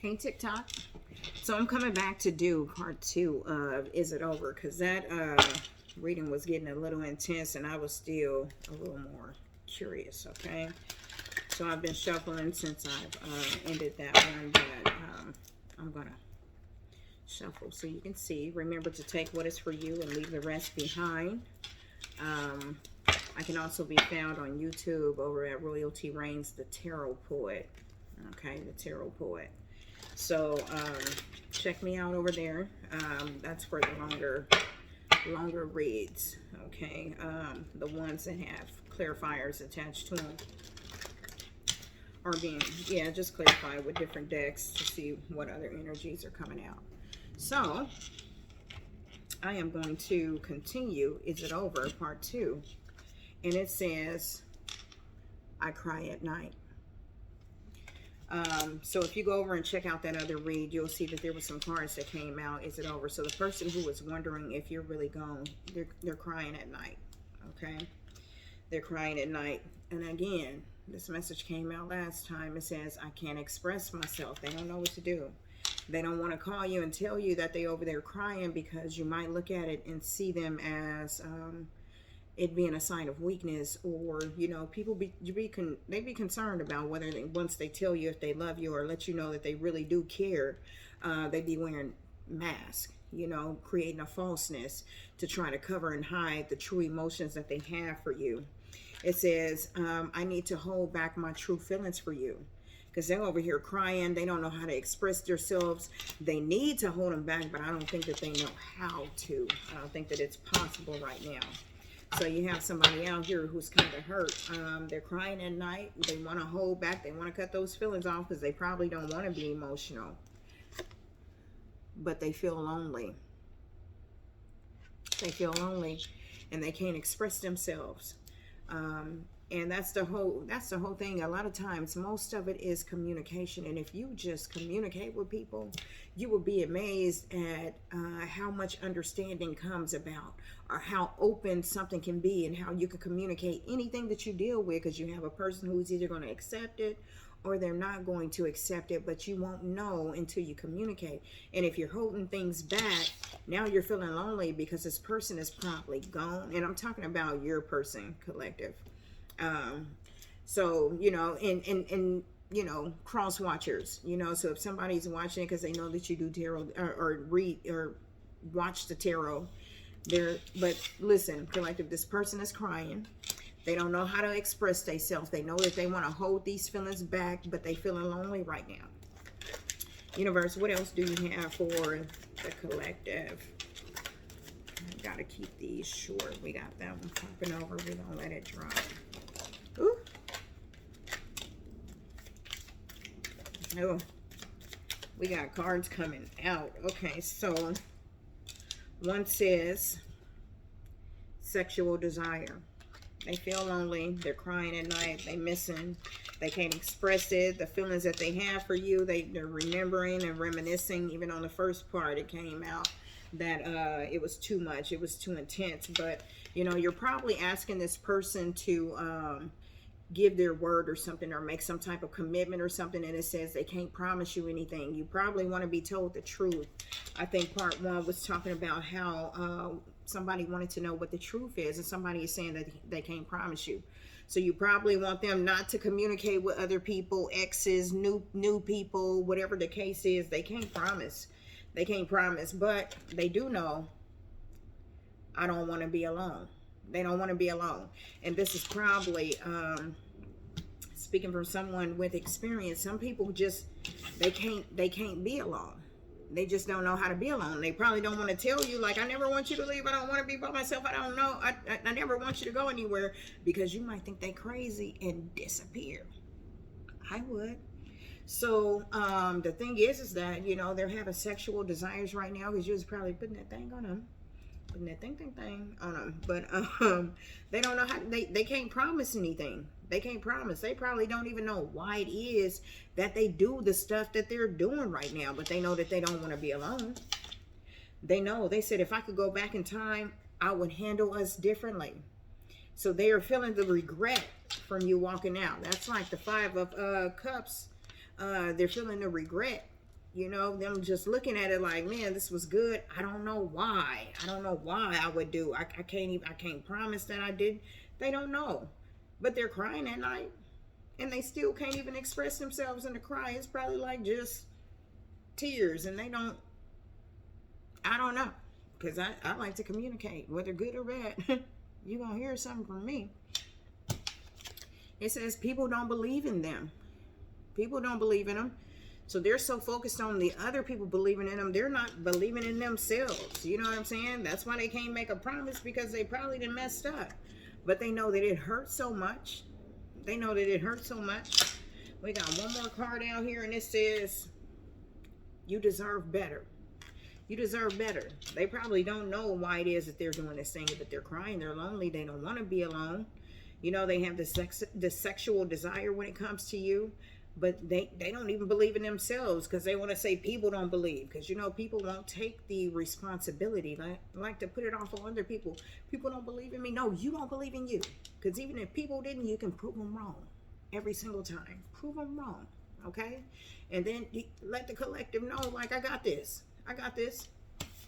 Hey TikTok. So I'm coming back to do part 2 of Is It Over? Because that reading was getting a little intense and I was still a little more curious, okay? So I've been shuffling since I've ended that one, but I'm going to shuffle so you can see. Remember to take what is for you and leave the rest behind. I can also be found on YouTube over at Royalty Reigns, the Tarot Poet. Okay, the Tarot Poet. So check me out over there. That's for the longer reads. Okay, the ones that have clarifiers attached to them, or being just clarify with different decks to see what other energies are coming out. So I am going to continue. Is it over? Part 2, and it says, I cry at night. So if you go over and check out that other read, you'll see that there were some cards that came out. Is it over? So the person who was wondering if you're really gone, they're crying at night. Okay, they're crying at night. And again, this message came out last time. It says, I can't express myself. They don't know what to do. They don't want to call you and tell you that they over there crying, because you might look at it and see them as it being a sign of weakness, or people they be concerned about whether once they tell you if they love you or let you know that they really do care, they be wearing masks, creating a falseness to try to cover and hide the true emotions that they have for you. It says, I need to hold back my true feelings for you, because they're over here crying. They don't know how to express themselves. They need to hold them back, but I don't think that they know how to. I don't think that it's possible right now. So you have somebody out here who's kind of hurt. They're crying at night. They want to hold back. They want to cut those feelings off because they probably don't want to be emotional. But they feel lonely. They feel lonely and they can't express themselves. And that's the whole thing. A lot of times, most of it is communication. And if you just communicate with people, you will be amazed at how much understanding comes about, or how open something can be, and how you can communicate anything that you deal with, because you have a person who's either going to accept it or they're not going to accept it, but you won't know until you communicate. And if you're holding things back, now you're feeling lonely because this person is probably gone. And I'm talking about your person, collective. So, and cross watchers, so if somebody's watching it because they know that you do tarot, or read or watch the tarot, but listen, collective, this person is crying. They don't know how to express themselves. They know that they want to hold these feelings back, but they feeling lonely right now. Universe, what else do you have for the collective? I gotta keep these short. We got that one popping over. We don't let it drop. Ooh. Oh, we got cards coming out. Okay, so one says sexual desire. They feel lonely. They're crying at night. They missing. They can't express it. The feelings that they have for you, they're remembering and reminiscing. Even on the first part, it came out that it was too much. It was too intense. But, you're probably asking this person to give their word or something, or make some type of commitment or something, and it says they can't promise you anything. You probably want to be told the truth. I think part 1 was talking about how somebody wanted to know what the truth is, and somebody is saying that they can't promise you. So you probably want them not to communicate with other people, exes, new people, whatever the case is. They can't promise. They can't promise, but they do know, I don't want to be alone. They don't want to be alone. And this is probably speaking from someone with experience. Some people just, they can't be alone. They just don't know how to be alone. They probably don't want to tell you, like, I never want you to leave. I don't want to be by myself. I don't know. I never want you to go anywhere, because you might think they crazy and disappear. I would. So the thing is that, they're having sexual desires right now, because you was probably putting that thing on them. Putting that thing on them. But they don't know how, they can't promise anything. They can't promise. They probably don't even know why it is that they do the stuff that they're doing right now, but they know that they don't want to be alone. They know. They said, if I could go back in time, I would handle us differently. So they are feeling the regret from you walking out. That's like the 5 of Cups. They're feeling the regret You know, them just looking at it like, man, this was good. I don't know why. I don't know why I would do. I can't promise that I did. They don't know. But they're crying at night. And they still can't even express themselves in the cry. It's probably like just tears. And they don't, I don't know. Because I like to communicate, whether good or bad. You're going to hear something from me. It says people don't believe in them. People don't believe in them. So they're so focused on the other people believing in them, they're not believing in themselves. You know what I'm saying? That's why they can't make a promise, because they probably done messed up. But they know that it hurts so much. They know that it hurts so much. We got one more card out here, and it says, you deserve better. You deserve better. They probably don't know why it is that they're doing this thing, but they're crying. They're lonely. They don't want to be alone. You know, they have the sexual desire when it comes to you. But they don't even believe in themselves, because they want to say people don't believe. Because, you know, people won't take the responsibility. Like to put it off on other people. People don't believe in me. No, you don't believe in you. Because even if people didn't, you can prove them wrong. Every single time. Prove them wrong. Okay? And then let the collective know, like, I got this. I got this.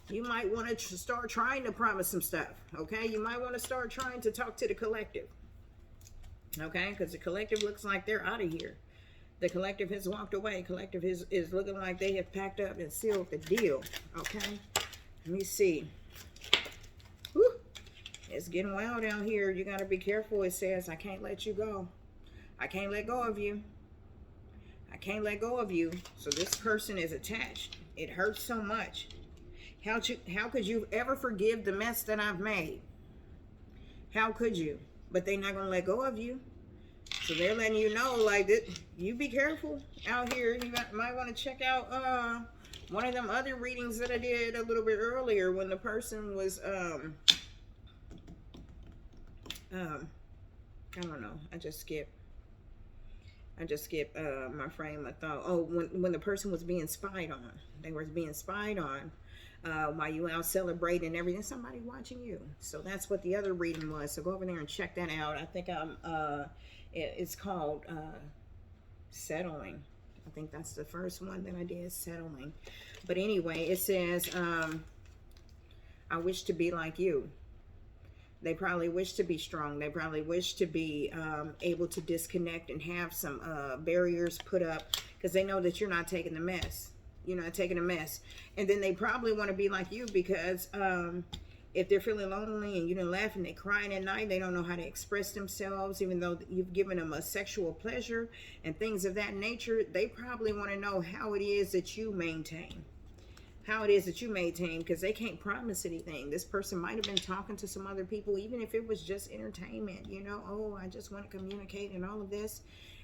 You might want to start trying to promise some stuff. Okay? You might want to start trying to talk to the collective. Okay? Because the collective looks like they're out of here. The collective has walked away. Collective is looking like they have packed up and sealed the deal. Okay? Let me see. Whew. It's getting wild out here. You got to be careful. It says, I can't let you go. I can't let go of you. I can't let go of you. So this person is attached. It hurts so much. How could you ever forgive the mess that I've made? How could you? But they're not going to let go of you. So they're letting you know, like, that you be careful out here. You might want to check out one of them other readings that I did a little bit earlier, when the person was, I don't know. I just skipped my frame of thought. Oh, when the person was being spied on. They were being spied on while you out celebrating and everything. Somebody watching you. So that's what the other reading was. So go over there and check that out. I think it's called Settling. I think that's the first one that I did, Settling. But anyway, it says, I wish to be like you. They probably wish to be strong. They probably wish to be able to disconnect and have some barriers put up, because they know that you're not taking the mess. You're not taking a mess. And then they probably want to be like you, because if they're feeling lonely and you didn't laugh and they're crying at night, they don't know how to express themselves, even though you've given them a sexual pleasure and things of that nature. They probably want to know how it is that you maintain. How it is that you maintain, because they can't promise anything. This person might have been talking to some other people, even if it was just entertainment, you know, oh, I just want to communicate and all of this.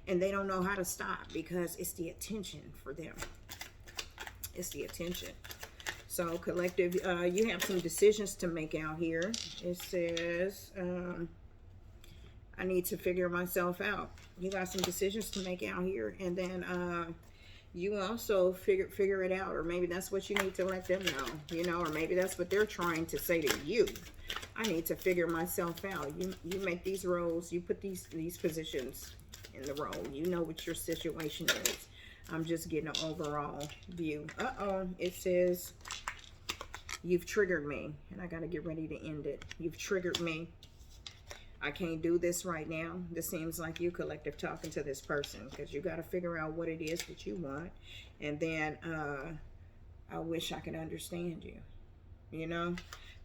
And they don't know how to stop, because it's the attention for them. It's the attention. So collective, you have some decisions to make out here. It says, I need to figure myself out. You got some decisions to make out here. And then you also figure it out. Or maybe that's what you need to let them know. You know, or maybe that's what they're trying to say to you. I need to figure myself out. You make these roles. You put these positions in the role. You know what your situation is. I'm just getting an overall view. It says, you've triggered me, and I got to get ready to end it. You've triggered me. I can't do this right now. This seems like you, collective, talking to this person, because you got to figure out what it is that you want. And then I wish I could understand you, you know,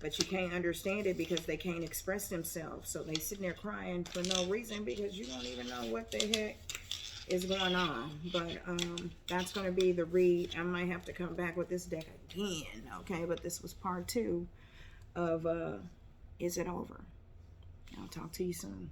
but you can't understand it because they can't express themselves. So they sitting there crying for no reason, because you don't even know what the heck is going on. But that's going to be the read. I might have to come back with this deck again, okay? But this was part 2 of Is It Over? I'll talk to you soon.